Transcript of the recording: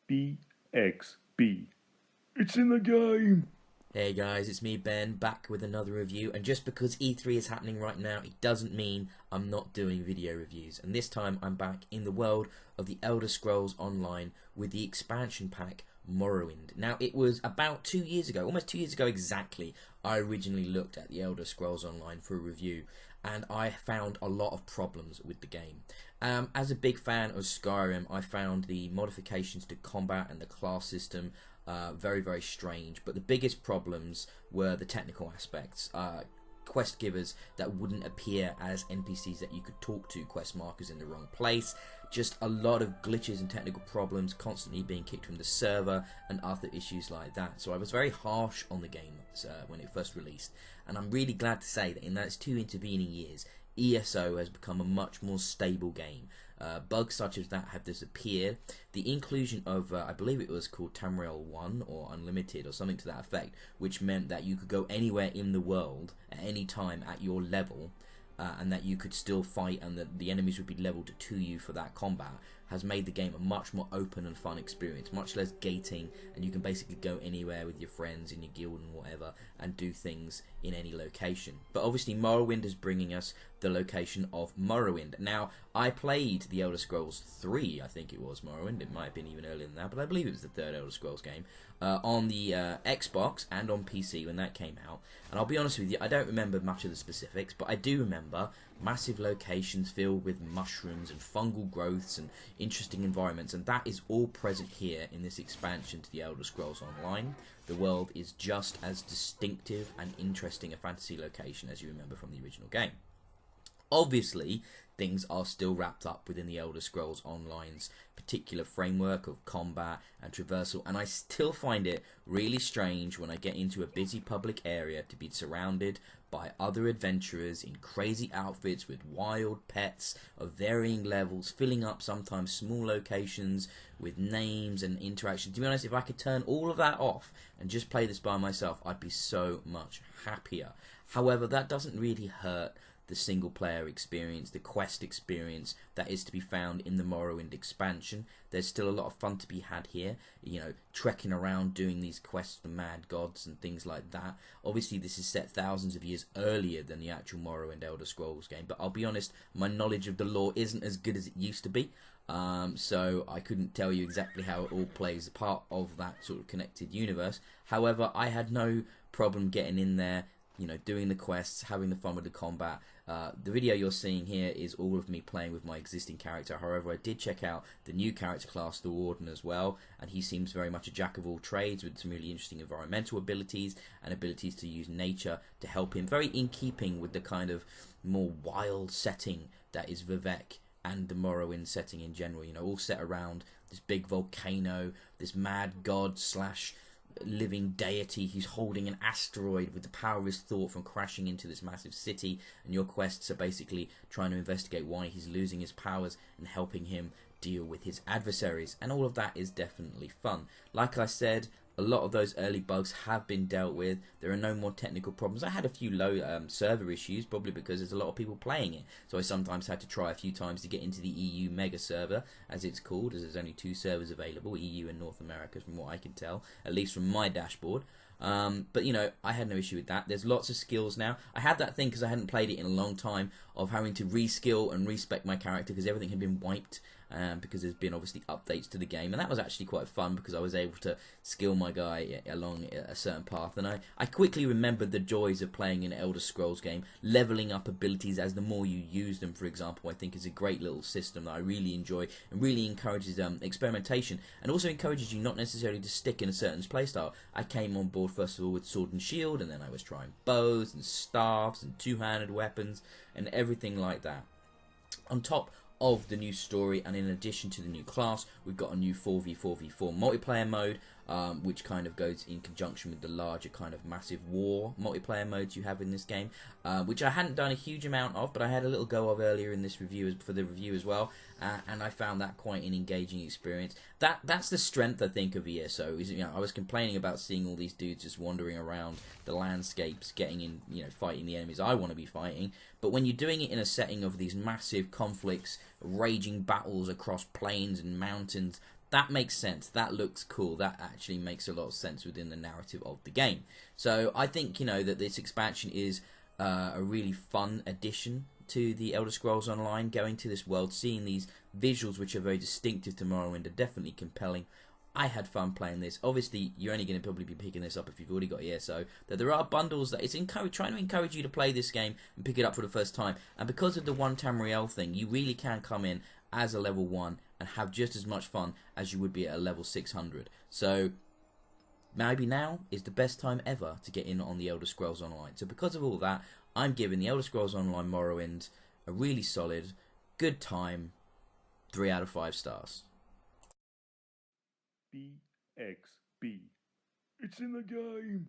BXB. It's in the game! Hey guys, it's me Ben, back with another review, and just because E3 is happening right now, it doesn't mean I'm not doing video reviews. And this time I'm back in the world of the Elder Scrolls Online with the expansion pack Morrowind. Now, it was about 2 years ago, almost 2 years ago exactly, I originally looked at the Elder Scrolls Online for a review, and I found a lot of problems with the game. As a big fan of Skyrim, I found the modifications to combat and the class system very, very strange. But the biggest problems were the technical aspects. Quest givers that wouldn't appear as NPCs that you could talk to, quest markers in the wrong place, just a lot of glitches and technical problems, constantly being kicked from the server and other issues like that. So I was very harsh on the game when it first released, and I'm really glad to say that in those 2 intervening years, ESO has become a much more stable game. Bugs such as that have disappeared. The inclusion of, I believe it was called Tamriel 1 or Unlimited or something to that effect, which meant that you could go anywhere in the world at any time at your level, and that you could still fight and that the enemies would be leveled to you for that combat, has made the game a much more open and fun experience, much less gating, and you can basically go anywhere with your friends in your guild and whatever and do things in any location. But obviously Morrowind is bringing us the location of Morrowind. Now, I played the Elder Scrolls 3, I think it was Morrowind, it might have been even earlier than that, but I believe it was the third Elder Scrolls game, on the Xbox and on PC when that came out. And I'll be honest with you, I don't remember much of the specifics, but I do remember massive locations filled with mushrooms and fungal growths and interesting environments, and that is all present here in this expansion to the Elder Scrolls Online. The world is just as distinctive and interesting a fantasy location as you remember from the original game. Obviously, things are still wrapped up within the Elder Scrolls Online's particular framework of combat and traversal, and I still find it really strange when I get into a busy public area to be surrounded by other adventurers in crazy outfits with wild pets of varying levels, filling up sometimes small locations with names and interactions. To be honest, if I could turn all of that off and just play this by myself, I'd be so much happier. However, that doesn't really hurt the single player experience, the quest experience that is to be found in the Morrowind expansion. There's still a lot of fun to be had here, you know, trekking around doing these quests for mad gods and things like that. Obviously this is set thousands of years earlier than the actual Morrowind Elder Scrolls game, but I'll be honest, my knowledge of the lore isn't as good as it used to be. So I couldn't tell you exactly how it all plays a part of that sort of connected universe. However, I had no problem getting in there, you know, doing the quests, having the fun with the combat. The video you're seeing here is all of me playing with my existing character. However, I did check out the new character class, the Warden, as well, and he seems very much a jack of all trades with some really interesting environmental abilities and abilities to use nature to help him, very in keeping with the kind of more wild setting that is Vivek and the Morrowind setting in general, you know, all set around this big volcano, this mad god slash living deity who's holding an asteroid with the power of his thought from crashing into this massive city, and your quests are basically trying to investigate why he's losing his powers and helping him deal with his adversaries, and all of that is definitely fun. Like I said, a lot of those early bugs have been dealt with. There are no more technical problems. I had a few low server issues, probably because there's a lot of people playing it, so I sometimes had to try a few times to get into the EU mega server, as it's called, as there's only 2 servers available, EU and North America, from what I can tell, at least from my dashboard. But you know, I had no issue with that. There's lots of skills now. I had that thing because I hadn't played it in a long time of having to reskill and respec my character because everything had been wiped, because there's been obviously updates to the game, and that was actually quite fun because I was able to skill my guy along a certain path, and I quickly remembered the joys of playing an Elder Scrolls game. Leveling up abilities as the more you use them, for example, I think is a great little system that I really enjoy and really encourages experimentation, and also encourages you not necessarily to stick in a certain playstyle. I came on board first of all with sword and shield, and then I was trying bows and staffs and two-handed weapons and everything like that. On top of the new story, and in addition to the new class, we've got a new 4v4v4 multiplayer mode, which kind of goes in conjunction with the larger kind of massive war multiplayer modes you have in this game, which I hadn't done a huge amount of, but I had a little go of earlier in this review for the review as well, and I found that quite an engaging experience. That's the strength, I think, of ESO. Is, you know, I was complaining about seeing all these dudes just wandering around the landscapes, getting in, you know, fighting the enemies I want to be fighting, but when you're doing it in a setting of these massive conflicts, raging battles across plains and mountains, that makes sense. That looks cool. That actually makes a lot of sense within the narrative of the game. So I think, you know, that this expansion is a really fun addition to the Elder Scrolls Online. Going to this world, seeing these visuals which are very distinctive to Morrowind are definitely compelling. I had fun playing this. Obviously, you're only going to probably be picking this up if you've already got ESO. That there are bundles that it's trying to encourage you to play this game and pick it up for the first time. And because of the one Tamriel thing, you really can come in as a level 1 and have just as much fun as you would be at a level 600. So maybe now is the best time ever to get in on the Elder Scrolls Online. So because of all that, I'm giving the Elder Scrolls Online Morrowind a really solid, good time, 3 out of 5 stars. BXB. It's in the game.